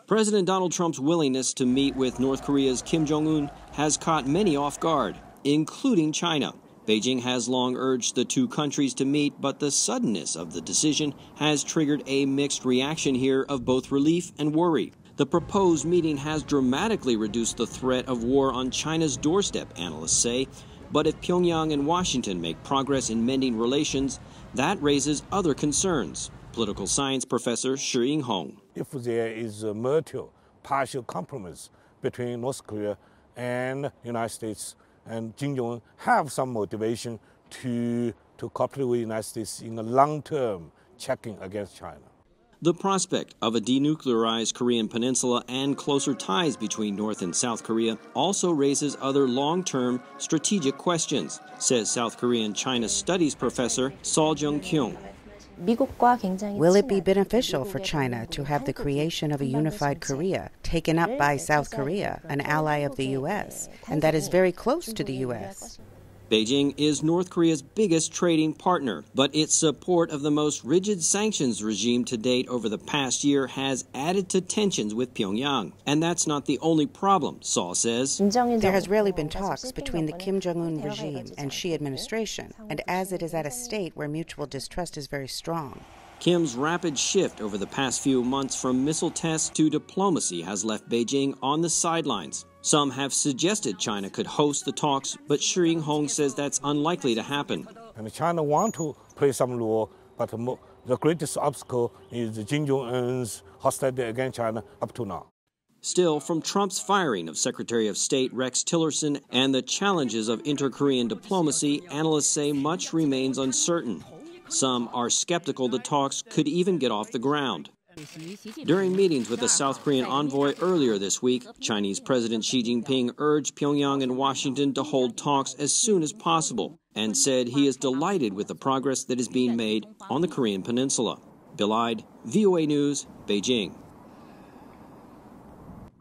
President Donald Trump's willingness to meet with North Korea's Kim Jong-un has caught many off guard, including China. Beijing has long urged the two countries to meet, but the suddenness of the decision has triggered a mixed reaction here of both relief and worry. The proposed meeting has dramatically reduced the threat of war on China's doorstep, analysts say. But if Pyongyang and Washington make progress in mending relations, that raises other concerns. Political science professor Shi Hong. If there is a mutual partial compromise between North Korea and the United States, and Kim Jong-un have some motivation to cooperate with the United States in the long term checking against China. The prospect of a denuclearized Korean peninsula and closer ties between North and South Korea also raises other long-term strategic questions, says South Korean China Studies professor Seo Jung-kyung. Will it be beneficial for China to have the creation of a unified Korea taken up by South Korea, an ally of the U.S., and that is very close to the U.S.? Beijing is North Korea's biggest trading partner, but its support of the most rigid sanctions regime to date over the past year has added to tensions with Pyongyang. And that's not the only problem, Seo says. There has rarely been talks between the Kim Jong-un regime and Xi administration, and as it is at a state where mutual distrust is very strong. Kim's rapid shift over the past few months from missile tests to diplomacy has left Beijing on the sidelines. Some have suggested China could host the talks, but Shi Hong says that's unlikely to happen. And China wants to play some role, but the greatest obstacle is Kim Jong-un's hostility against China up to now. Still, from Trump's firing of Secretary of State Rex Tillerson and the challenges of inter-Korean diplomacy, analysts say much remains uncertain. Some are skeptical the talks could even get off the ground. During meetings with the South Korean envoy earlier this week, Chinese President Xi Jinping urged Pyongyang and Washington to hold talks as soon as possible and said he is delighted with the progress that is being made on the Korean peninsula. Bill Ide, VOA News, Beijing.